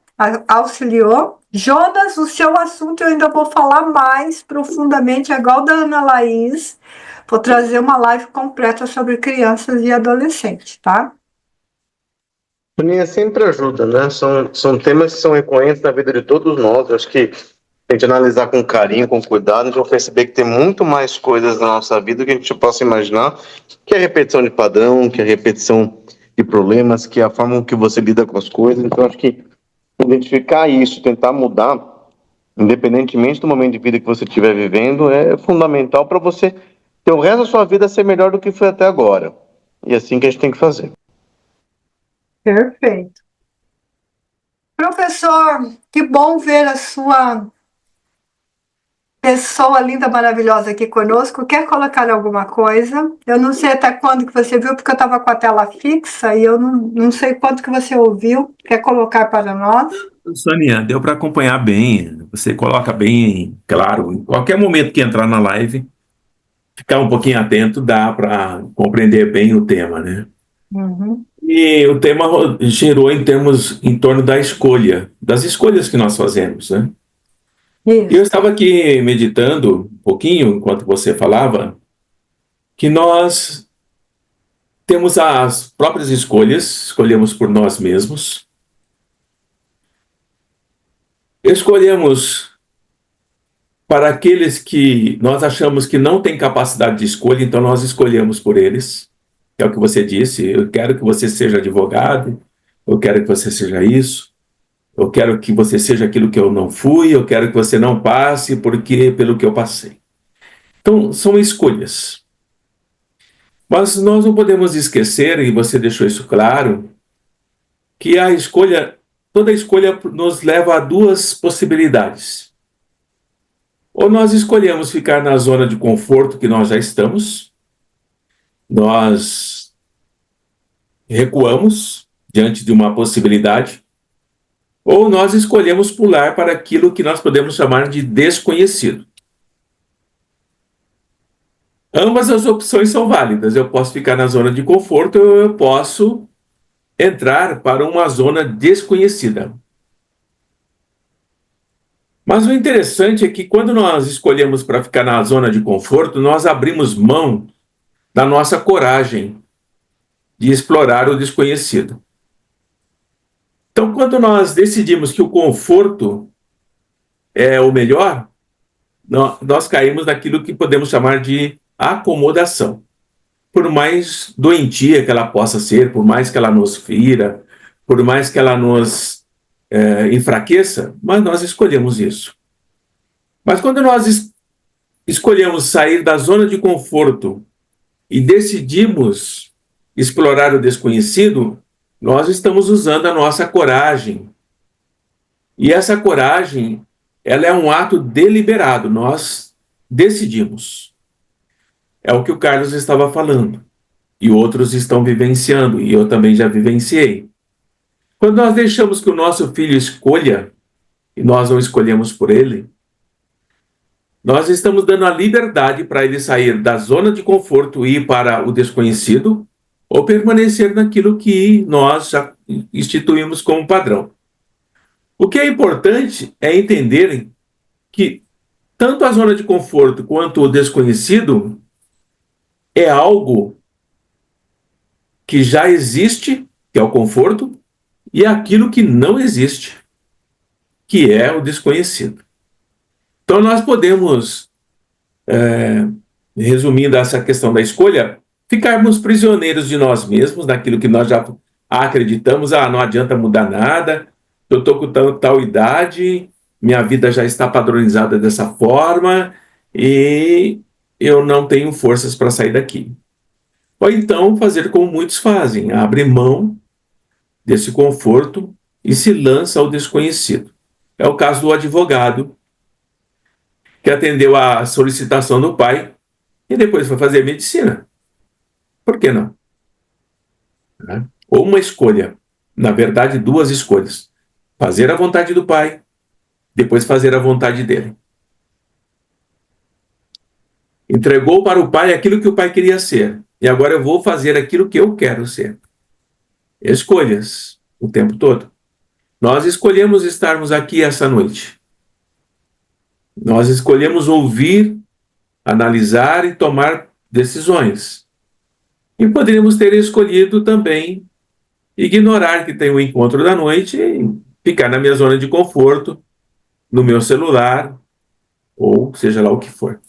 Speaker 1: auxiliou. Jonas, o seu assunto eu ainda vou falar mais profundamente, é igual da Ana Laís. Vou trazer uma live completa sobre crianças e adolescentes, tá?
Speaker 7: Soninha sempre ajuda, né? São temas que são recorrentes na vida de todos nós. Eu acho que a gente analisar com carinho, com cuidado, a gente vai perceber que tem muito mais coisas na nossa vida que a gente possa imaginar, que é a repetição de padrão, que é a repetição de problemas, que é a forma com que você lida com as coisas. Então, acho que identificar isso, tentar mudar, independentemente do momento de vida que você estiver vivendo, é fundamental para você ter o resto da sua vida ser melhor do que foi até agora. E é assim que a gente tem que fazer.
Speaker 1: Perfeito. Professor, que bom ver a sua pessoa linda, maravilhosa aqui conosco. Quer colocar alguma coisa? Eu não sei até quando que você viu, porque eu estava com a tela fixa e eu não sei quanto que você ouviu. Quer colocar para nós?
Speaker 8: Sonia, deu para acompanhar bem. Você coloca bem, claro, em qualquer momento que entrar na live, ficar um pouquinho atento, dá para compreender bem o tema, né?
Speaker 1: Uhum.
Speaker 8: E o tema girou em torno da escolha, das escolhas que nós fazemos, né? E eu estava aqui meditando um pouquinho, enquanto você falava, que nós temos as próprias escolhas, escolhemos por nós mesmos. Escolhemos para aqueles que nós achamos que não têm capacidade de escolha, então nós escolhemos por eles. É o que você disse, eu quero que você seja advogado, eu quero que você seja isso, eu quero que você seja aquilo que eu não fui, eu quero que você não passe pelo que eu passei. Então, são escolhas. Mas nós não podemos esquecer, e você deixou isso claro, que toda escolha nos leva a duas possibilidades. Ou nós escolhemos ficar na zona de conforto que nós já estamos, nós recuamos diante de uma possibilidade, ou nós escolhemos pular para aquilo que nós podemos chamar de desconhecido. Ambas as opções são válidas. Eu posso ficar na zona de conforto ou eu posso entrar para uma zona desconhecida. Mas o interessante é que quando nós escolhemos para ficar na zona de conforto, nós abrimos mão da nossa coragem de explorar o desconhecido. Então, quando nós decidimos que o conforto é o melhor, nós caímos naquilo que podemos chamar de acomodação. Por mais doentia que ela possa ser, por mais que ela nos fira, por mais que ela nos enfraqueça, mas nós escolhemos isso. Mas quando nós escolhemos sair da zona de conforto e decidimos explorar o desconhecido, nós estamos usando a nossa coragem. E essa coragem, ela é um ato deliberado, nós decidimos. É o que o Carlos estava falando, e outros estão vivenciando, e eu também já vivenciei. Quando nós deixamos que o nosso filho escolha, e nós não escolhemos por ele, nós estamos dando a liberdade para ele sair da zona de conforto e ir para o desconhecido, ou permanecer naquilo que nós já instituímos como padrão. O que é importante é entenderem que tanto a zona de conforto quanto o desconhecido é algo que já existe, que é o conforto, e aquilo que não existe, que é o desconhecido. Então nós podemos, resumindo essa questão da escolha, ficarmos prisioneiros de nós mesmos, daquilo que nós já acreditamos, não adianta mudar nada, eu estou com tal idade, minha vida já está padronizada dessa forma, e eu não tenho forças para sair daqui. Ou então fazer como muitos fazem, abre mão desse conforto e se lança ao desconhecido. É o caso do advogado, que atendeu à solicitação do pai e depois foi fazer medicina. Por que não? Ou uma escolha, na verdade, duas escolhas. Fazer a vontade do pai, depois fazer a vontade dele. Entregou para o pai aquilo que o pai queria ser, e agora eu vou fazer aquilo que eu quero ser. Escolhas o tempo todo. Nós escolhemos estarmos aqui essa noite. Nós escolhemos ouvir, analisar e tomar decisões. E poderíamos ter escolhido também ignorar que tem um encontro da noite e ficar na minha zona de conforto, no meu celular, ou seja lá o que for.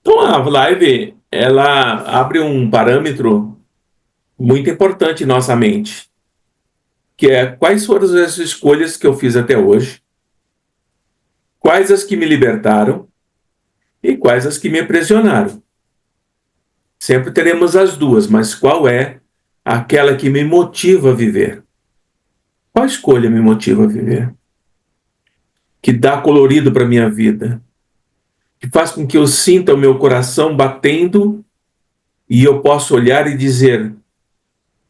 Speaker 8: Então a live, ela abre um parâmetro muito importante em nossa mente, que é quais foram as escolhas que eu fiz até hoje, quais as que me libertaram e quais as que me aprisionaram. Sempre teremos as duas, mas qual é aquela que me motiva a viver? Qual escolha me motiva a viver? Que dá colorido para a minha vida? Que faz com que eu sinta o meu coração batendo e eu possa olhar e dizer,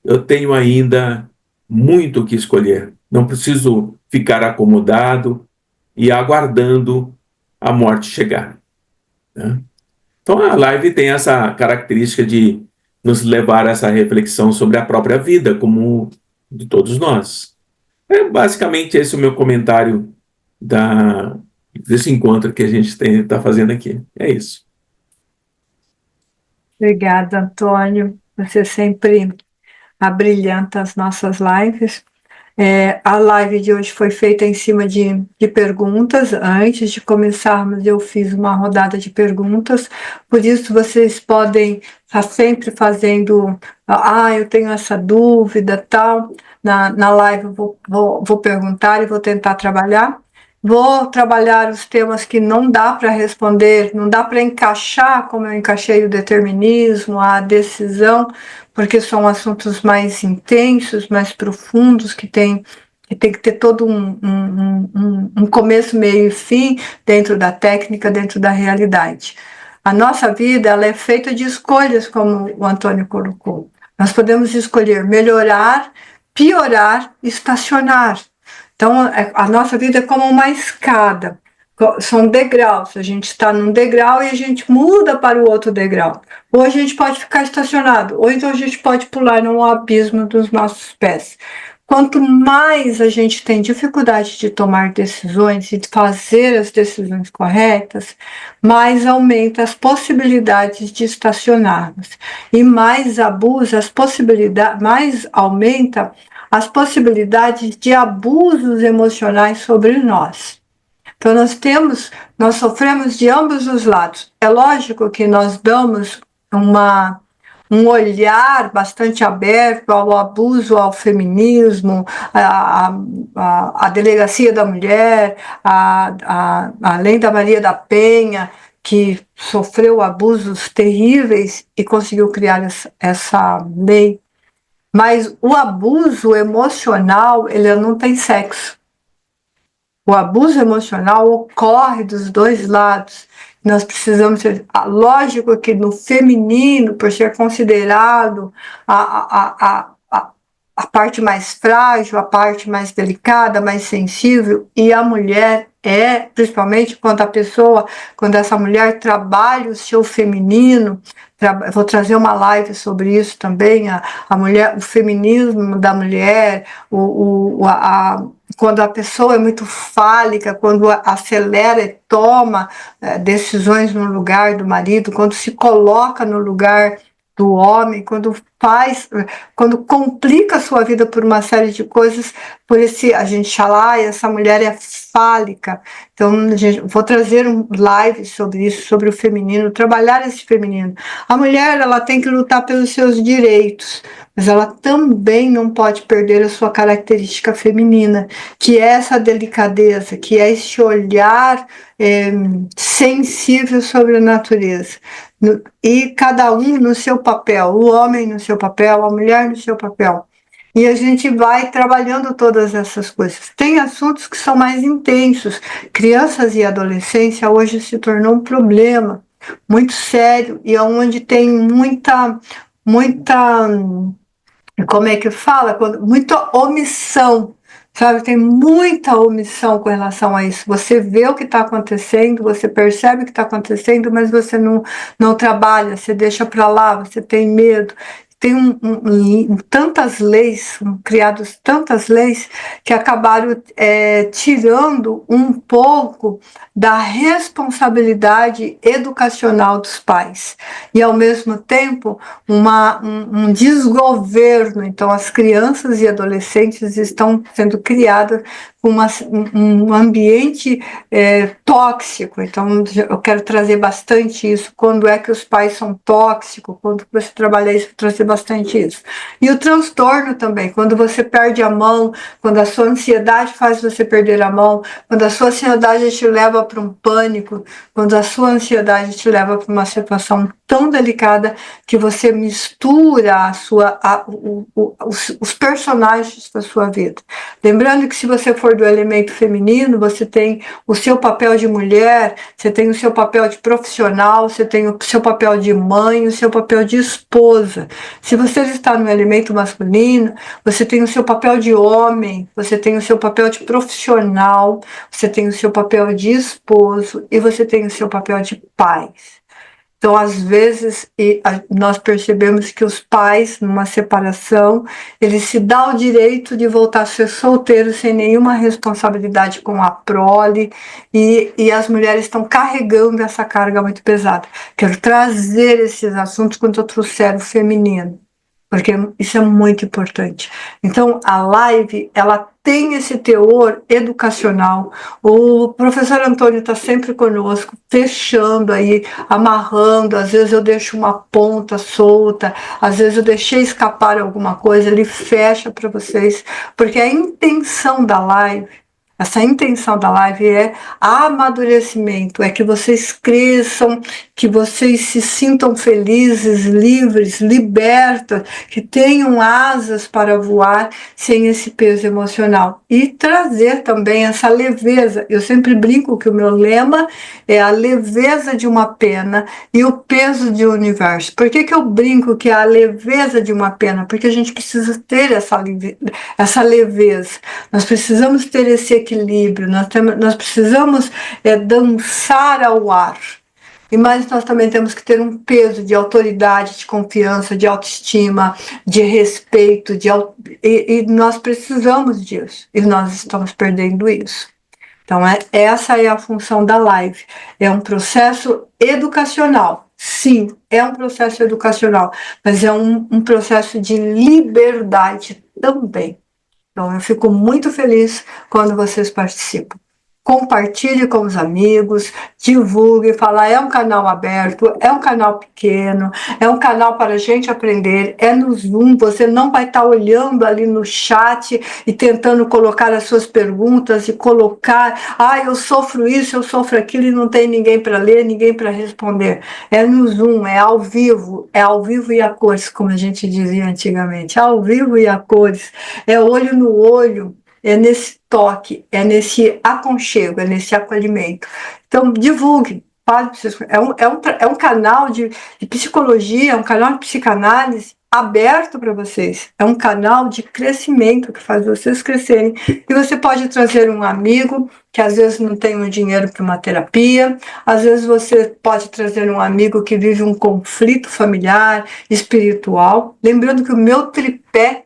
Speaker 8: eu tenho ainda muito o que escolher. Não preciso ficar acomodado e aguardando a morte chegar. Né? Então a live tem essa característica de nos levar a essa reflexão sobre a própria vida, como de todos nós. Basicamente esse é o meu comentário desse encontro que a gente está fazendo aqui. É isso.
Speaker 1: Obrigada, Antônio. Você sempre abrilhanta as nossas lives. A live de hoje foi feita em cima de perguntas. Antes de começarmos, eu fiz uma rodada de perguntas, por isso vocês podem estar sempre fazendo, eu tenho essa dúvida, tal. Na live eu vou perguntar e vou tentar trabalhar. Vou trabalhar os temas que não dá para responder, não dá para encaixar, como eu encaixei o determinismo, a decisão, porque são assuntos mais intensos, mais profundos, que tem que ter todo um começo, meio e fim dentro da técnica, dentro da realidade. A nossa vida, ela é feita de escolhas, como o Antônio colocou. Nós podemos escolher melhorar, piorar, estacionar. Então, a nossa vida é como uma escada, são degraus. A gente está num degrau e a gente muda para o outro degrau. Ou a gente pode ficar estacionado, ou então a gente pode pular no abismo dos nossos pés. Quanto mais a gente tem dificuldade de tomar decisões e de fazer as decisões corretas, mais aumenta as possibilidades de estacionarmos. E mais abusa as possibilidades, mais aumenta as possibilidades de abusos emocionais sobre nós. Então nós sofremos de ambos os lados. É lógico que nós damos um olhar bastante aberto ao abuso, ao feminismo, à delegacia da mulher, além da Maria da Penha, que sofreu abusos terríveis e conseguiu criar essa lei. Mas o abuso emocional, ele não tem sexo. O abuso emocional ocorre dos dois lados. Nós precisamos ser... Lógico que no feminino, por ser considerado a parte mais frágil, a parte mais delicada, mais sensível, e a mulher principalmente quando essa mulher trabalha o seu feminino. Vou trazer uma live sobre isso também, a mulher, o feminismo da mulher, quando a pessoa é muito fálica, quando acelera e toma decisões no lugar do marido, quando se coloca no lugar do homem, quando complica a sua vida por uma série de coisas, a gente fala, essa mulher é fálica. Então, vou trazer um live sobre isso, sobre o feminino, trabalhar esse feminino. A mulher, ela tem que lutar pelos seus direitos, mas ela também não pode perder a sua característica feminina, que é essa delicadeza, que é esse olhar sensível sobre a natureza. E cada um no seu papel, o homem no seu papel, a mulher no seu papel. E a gente vai trabalhando todas essas coisas. Tem assuntos que são mais intensos. Crianças e adolescência hoje se tornou um problema muito sério e onde tem muita, como é que fala? Muita omissão. Sabe, tem muita omissão com relação a isso. Você vê o que está acontecendo, você percebe o que está acontecendo, mas você não trabalha, você deixa para lá, você tem medo. Tem tantas leis, criadas tantas leis, que acabaram tirando um pouco da responsabilidade educacional dos pais. E, ao mesmo tempo, um desgoverno. Então, as crianças e adolescentes estão sendo criadas com um ambiente tóxico. Então, eu quero trazer bastante isso. Quando é que os pais são tóxicos? Quando você trabalha isso, trazer bastante isso. E o transtorno também, quando você perde a mão, quando a sua ansiedade faz você perder a mão, quando a sua ansiedade te leva para um pânico, quando a sua ansiedade te leva para uma situação tão delicada que você mistura os personagens da sua vida. Lembrando que se você for do elemento feminino, você tem o seu papel de mulher, você tem o seu papel de profissional, você tem o seu papel de mãe, o seu papel de esposa. Se você está no elemento masculino, você tem o seu papel de homem, você tem o seu papel de profissional, você tem o seu papel de esposo e você tem o seu papel de pai. Então, às vezes, nós percebemos que os pais, numa separação, eles se dão o direito de voltar a ser solteiros sem nenhuma responsabilidade com a prole, e as mulheres estão carregando essa carga muito pesada. Quero trazer esses assuntos quando eu trouxer o feminino. porque isso é muito importante. Então, a live, ela tem esse teor educacional. O professor Antônio está sempre conosco, fechando aí, amarrando, às vezes eu deixo uma ponta solta, às vezes eu deixei escapar alguma coisa, ele fecha para vocês, porque a intenção da live, essa intenção da live é amadurecimento, é que vocês cresçam, que vocês se sintam felizes, livres, libertos, que tenham asas para voar sem esse peso emocional. E trazer também essa leveza. Eu sempre brinco que o meu lema é a leveza de uma pena e o peso de um universo. Por que eu brinco que é a leveza de uma pena? Porque a gente precisa ter essa leveza. Nós precisamos ter esse equilíbrio, nós precisamos dançar ao ar. Mas nós também temos que ter um peso de autoridade, de confiança, de autoestima, de respeito, e nós precisamos disso, e nós estamos perdendo isso. Então, essa é a função da live. É um processo educacional. Sim, é um processo educacional, mas é um processo de liberdade também. Então, eu fico muito feliz quando vocês participam. Compartilhe com os amigos, divulgue, fala, é um canal aberto, é um canal pequeno, é um canal para a gente aprender, é no Zoom, você não vai estar olhando ali no chat e tentando colocar as suas perguntas e colocar, eu sofro isso, eu sofro aquilo e não tem ninguém para ler, ninguém para responder. É no Zoom, é ao vivo e a cores, como a gente dizia antigamente, ao vivo e a cores, é olho no olho, é nesse toque, é nesse aconchego, é nesse acolhimento. Então, divulgue, fale para vocês. É um canal de psicologia, é um canal de psicanálise aberto para vocês. É um canal de crescimento que faz vocês crescerem. E você pode trazer um amigo que às vezes não tem um dinheiro para uma terapia, às vezes você pode trazer um amigo que vive um conflito familiar, espiritual. Lembrando que o meu tripé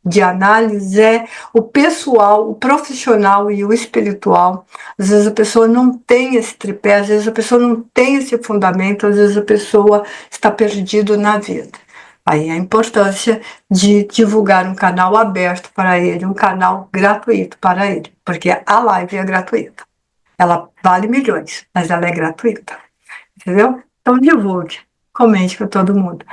Speaker 1: de análise é o pessoal, o profissional e o espiritual. Às vezes a pessoa não tem esse tripé, às vezes a pessoa não tem esse fundamento, às vezes a pessoa está perdida na vida. Aí a importância de divulgar um canal aberto para ele, um canal gratuito para ele, porque a live é gratuita. Ela vale milhões, mas ela é gratuita. Entendeu? Então divulgue, comente com todo mundo.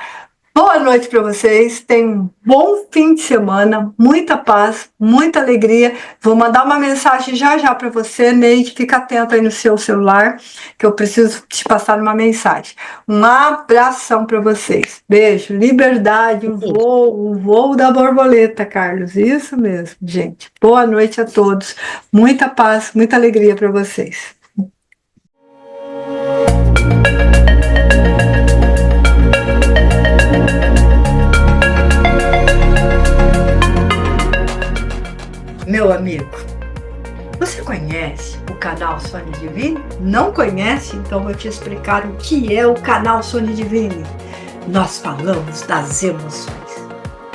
Speaker 1: Boa noite para vocês, tenham um bom fim de semana, muita paz, muita alegria. Vou mandar uma mensagem já para você, Neide, fica atento aí no seu celular, que eu preciso te passar uma mensagem. Um abração para vocês, beijo, liberdade, o voo da borboleta, Carlos, isso mesmo, gente. Boa noite a todos, muita paz, muita alegria para vocês. Meu amigo, você conhece o canal Sônia Divine? Não conhece? Então vou te explicar o que é o canal Sônia Divine. Nós falamos das emoções.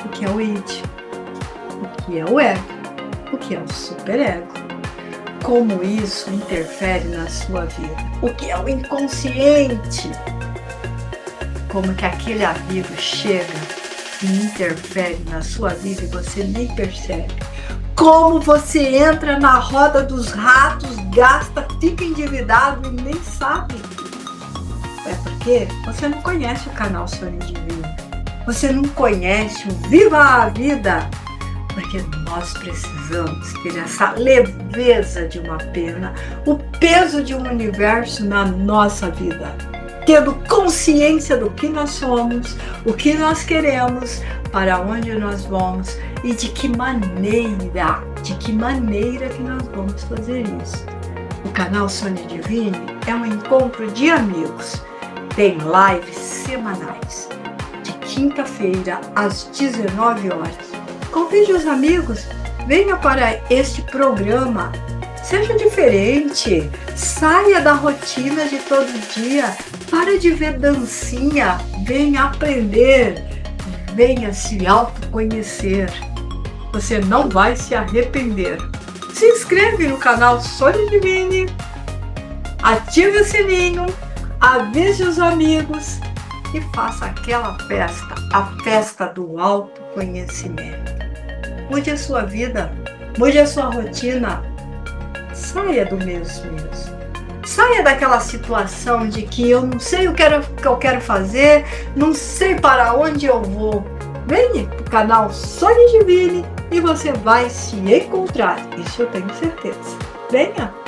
Speaker 1: O que é o id? O que é o ego? O que é o superego? Como isso interfere na sua vida? O que é o inconsciente? Como que aquele amigo chega e interfere na sua vida e você nem percebe? Como você entra na roda dos ratos, gasta, fica endividado e nem sabe. É porque você não conhece o canal Sônia Divine. Você não conhece o Viva a Vida. Porque nós precisamos ter essa leveza de uma pena, o peso de um universo na nossa vida. Tendo consciência do que nós somos, o que nós queremos, para onde nós vamos e de que maneira que nós vamos fazer isso. O canal Sônia Divine é um encontro de amigos. Tem lives semanais, de quinta-feira às 19 horas. Convide os amigos, venha para este programa. Seja diferente, saia da rotina de todo dia, para de ver dancinha, venha aprender, venha se autoconhecer. Você não vai se arrepender. Se inscreve no canal Sônia Divine, ative o sininho, avise os amigos e faça aquela festa, a festa do autoconhecimento. Mude a sua vida, mude a sua rotina, saia do mesmo. Saia daquela situação de que eu não sei o que eu quero fazer, não sei para onde eu vou. Venha para o canal Sônia Divine e você vai se encontrar, isso eu tenho certeza. Venha!